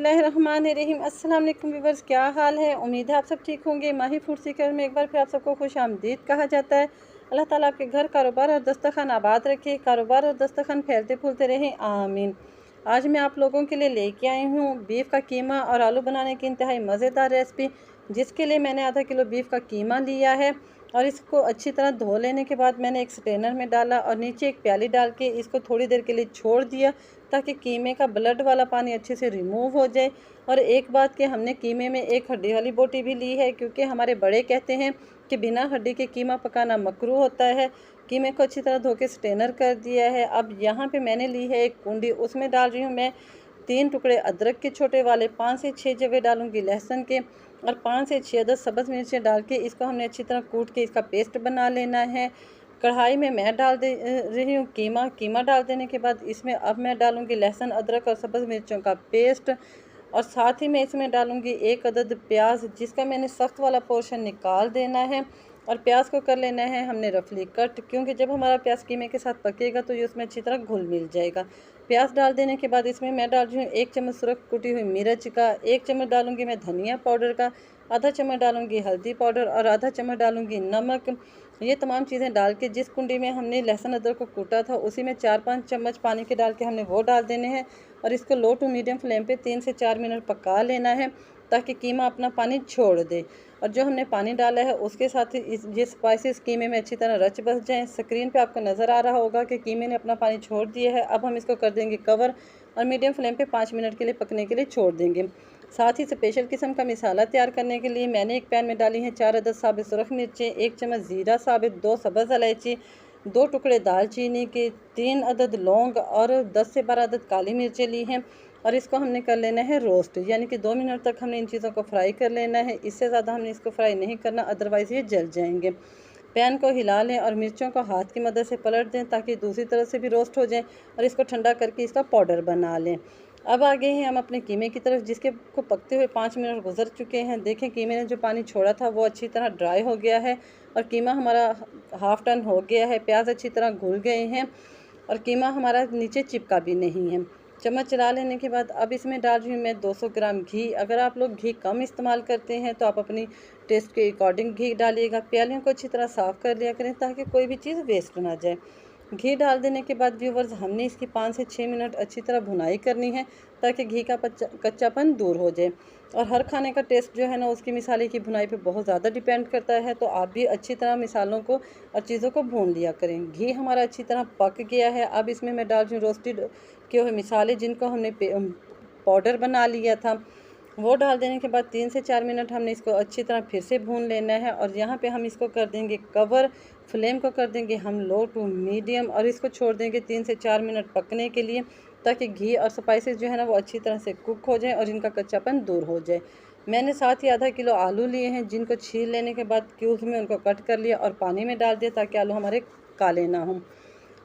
बिस्मिल्लाहिर्रहमानिर्रहीम। अस्सलाम वालेकुम व्यूअर्स, क्या हाल है। उम्मीद है आप सब ठीक होंगे। माही फूड सीकर में एक बार फिर आप सबको खुश आमदीद कहा जाता है। अल्लाह ताला आपके घर, कारोबार और दस्तरखान आबाद रखे, कारोबार और दस्तरखान फैलते फूलते रहें, आमीन। आज मैं आप लोगों के लिए लेके आई हूँ बीफ का कीमा और आलू बनाने की इंतहाई मज़ेदार रेसिपी, जिसके लिए मैंने आधा किलो बीफ का कीमा लिया है और इसको अच्छी तरह धो लेने के बाद मैंने एक स्ट्रेनर में डाला और नीचे एक प्याली डाल के इसको थोड़ी देर के लिए छोड़ दिया ताकि कीमे का ब्लड वाला पानी अच्छे से रिमूव हो जाए। और एक बात कि हमने कीमे में एक हड्डी वाली बोटी भी ली है, क्योंकि हमारे बड़े कहते हैं कि बिना हड्डी के कीमा पकाना मकरूह होता है। कीमे को अच्छी तरह धो के स्ट्रेनर कर दिया है। अब यहाँ पे मैंने ली है एक कुंडी, उसमें डाल रही हूँ मैं 3 टुकड़े अदरक के छोटे वाले, 5 से 6 जवे डालूंगी लहसुन के और 5 से 6 अदद सब्ज़ मिर्चें डाल के इसको हमने अच्छी तरह कूट के इसका पेस्ट बना लेना है। कढ़ाई में मैं डाल दे रही हूँ कीमा डाल देने के बाद इसमें अब मैं डालूँगी लहसुन, अदरक और सब्ज़ मिर्चों का पेस्ट और साथ ही मैं इसमें डालूँगी 1 अदद प्याज, जिसका मैंने सख्त वाला पोर्शन निकाल देना है। और प्याज को कर लेना है हमने रफली कट, क्योंकि जब हमारा प्याज कीमे के साथ पकेगा तो ये उसमें अच्छी तरह घुल मिल जाएगा। प्याज डाल देने के बाद इसमें मैं डाल रही हूँ 1 चम्मच सुरख कुटी हुई मिर्च का, 1 चम्मच डालूँगी मैं धनिया पाउडर का, आधा चम्मच डालूँगी हल्दी पाउडर और आधा चम्मच डालूँगी नमक। ये तमाम चीज़ें डाल के जिस कुंडी में हमने लहसुन अदरक को कूटा था उसी में 4-5 चम्मच पानी के डाल के हमने वो डाल देने हैं और इसको लो टू मीडियम फ्लेम पे 3 से 4 मिनट पका लेना है ताकि कीमा अपना पानी छोड़ दे। और जो हमने पानी डाला है उसके साथ ही ये स्पाइसेस कीमे में अच्छी तरह रच बस जाएँ। स्क्रीन पे आपको नज़र आ रहा होगा कि कीमे ने अपना पानी छोड़ दिया है। अब हम इसको कर देंगे कवर और मीडियम फ्लेम पे 5 मिनट के लिए पकने के लिए छोड़ देंगे। साथ ही स्पेशल किस्म का मसाला तैयार करने के लिए मैंने एक पैन में डाली हैं 4 अदद साबित सुरख मिर्चें, 1 चम्मच ज़ीरा साबित, 2 सब्ज़ इलायची, 2 टुकड़े दालचीनी के, 3 अदद लौंग और 10 से 12 अदद काली मिर्चें ली हैं। और इसको हमने कर लेना है रोस्ट, यानी कि 2 मिनट तक हमने इन चीज़ों को फ्राई कर लेना है। इससे ज़्यादा हमने इसको फ्राई नहीं करना, अदरवाइज़ ये जल जाएंगे। पैन को हिला लें और मिर्चों को हाथ की मदद से पलट दें ताकि दूसरी तरफ से भी रोस्ट हो जाए और इसको ठंडा करके इसका पाउडर बना लें। अब आ गए हैं हम अपने कीमे की तरफ, जिसके को पकते हुए 5 मिनट गुजर चुके हैं। देखें कीमे ने जो पानी छोड़ा था वो अच्छी तरह ड्राई हो गया है और कीमा हमारा हाफ़ टन हो गया है। प्याज अच्छी तरह घुल गए हैं और कीमा हमारा नीचे चिपका भी नहीं है। चम्मच चला लेने के बाद अब इसमें डाल रही हूँ मैं 200 ग्राम घी। अगर आप लोग घी कम इस्तेमाल करते हैं तो आप अपनी टेस्ट के अकॉर्डिंग घी डालिएगा। प्यालियों को अच्छी तरह साफ़ कर लिया करें ताकि कोई भी चीज़ वेस्ट ना जाए। घी डाल देने के बाद व्यूवर्स हमने इसकी 5 से 6 मिनट अच्छी तरह भुनाई करनी है ताकि घी का कच्चापन दूर हो जाए। और हर खाने का टेस्ट जो है ना उसकी मिसाले की भुनाई पे बहुत ज़्यादा डिपेंड करता है, तो आप भी अच्छी तरह मिसालों को और चीज़ों को भून लिया करें। घी हमारा अच्छी तरह पक गया है। अब इसमें मैं डाल रही हूँ रोस्टेड किए हुए मिसाले, जिनको हमने पाउडर बना लिया था। वो डाल देने के बाद 3 से 4 मिनट हमने इसको अच्छी तरह फिर से भून लेना है और यहाँ पे हम इसको कर देंगे कवर। फ्लेम को कर देंगे हम लो टू मीडियम और इसको छोड़ देंगे 3 से 4 मिनट पकने के लिए ताकि घी और स्पाइसेस जो है ना वो अच्छी तरह से कुक हो जाए और इनका कच्चापन दूर हो जाए। मैंने साथ ही आधा किलो आलू लिए हैं, जिनको छील लेने के बाद क्यूब्स में उनको कट कर लिया और पानी में डाल दिया ताकि आलू हमारे काले ना हों।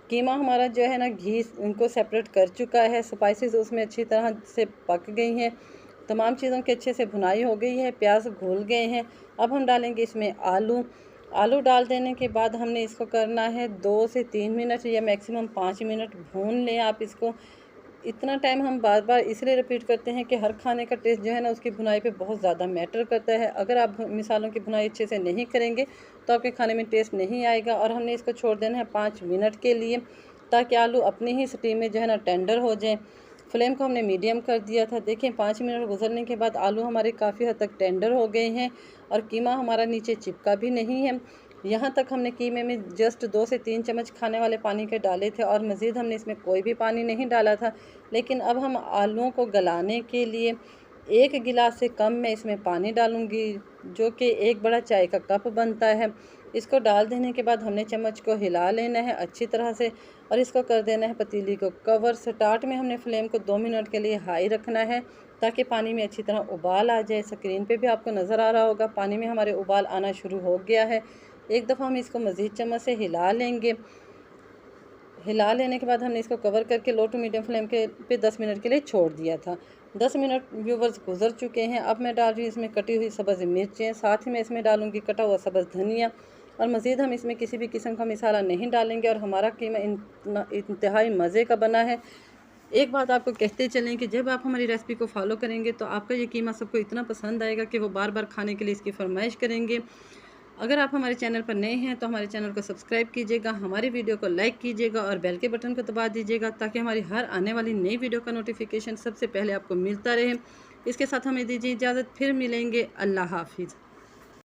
कीमा हमारा जो है ना घी इनको सेपरेट कर चुका है, स्पाइसेस उसमें अच्छी तरह से पक गई हैं, तमाम चीज़ों की अच्छे से भुनाई हो गई है, प्याज घुल गए हैं। अब हम डालेंगे इसमें आलू डाल देने के बाद हमने इसको करना है 2 से 3 मिनट या मैक्सिमम 5 मिनट भून लें आप इसको। इतना टाइम हम बार बार इसलिए रिपीट करते हैं कि हर खाने का टेस्ट जो है ना उसकी भुनाई पे बहुत ज़्यादा मैटर करता है। अगर आप मिसालों की भुनाई अच्छे से नहीं करेंगे तो आपके खाने में टेस्ट नहीं आएगा। और हमने इसको छोड़ देना है 5 मिनट के लिए ताकि आलू अपनी ही स्टीम में जो है ना टेंडर हो जाए। फ्लेम को हमने मीडियम कर दिया था। देखें 5 मिनट गुजरने के बाद आलू हमारे काफ़ी हद तक टेंडर हो गए हैं और कीमा हमारा नीचे चिपका भी नहीं है। यहाँ तक हमने कीमे में जस्ट 2 से 3 चम्मच खाने वाले पानी के डाले थे और मज़ीद हमने इसमें कोई भी पानी नहीं डाला था। लेकिन अब हम आलूओं को गलाने के लिए 1 गिलास से कम मैं इसमें पानी डालूँगी, जो कि 1 बड़ा चाय का कप बनता है। इसको डाल देने के बाद हमने चम्मच को हिला लेना है अच्छी तरह से और इसको कर देना है पतीली को कवर। स्टार्ट में हमने फ्लेम को 2 मिनट के लिए हाई रखना है ताकि पानी में अच्छी तरह उबाल आ जाए। स्क्रीन पे भी आपको नज़र आ रहा होगा पानी में हमारे उबाल आना शुरू हो गया है। एक दफ़ा हम इसको मज़ीद चम्मच से हिला लेंगे। हिला लेने के बाद हमने इसको कवर करके लो टू मीडियम फ्लेम के पे 10 मिनट के लिए छोड़ दिया था। 10 मिनट व्यूवर्स गुजर चुके हैं। अब मैं डाल रही हूँ इसमें कटी हुई सब्ज़ मिर्चें, साथ ही मैं इसमें डालूँगी कटा हुआ सब्ज़ धनिया और मज़ीद हम इसमें किसी भी किस्म का मसाला नहीं डालेंगे और हमारा कीमा इंतहाई मज़े का बना है। एक बात आपको कहते चलें कि जब आप हमारी रेसिपी को फॉलो करेंगे तो आपका ये कीमा सबको इतना पसंद आएगा कि वो बार बार खाने के लिए इसकी फरमाइश करेंगे। अगर आप हमारे चैनल पर नए हैं तो हमारे चैनल को सब्सक्राइब कीजिएगा, हमारी वीडियो को लाइक कीजिएगा और बेल के बटन को दबा दीजिएगा ताकि हमारी हर आने वाली नई वीडियो का नोटिफिकेशन सबसे पहले आपको मिलता रहे। इसके साथ हमें दीजिए इजाज़त, फिर मिलेंगे। अल्लाह हाफिज़।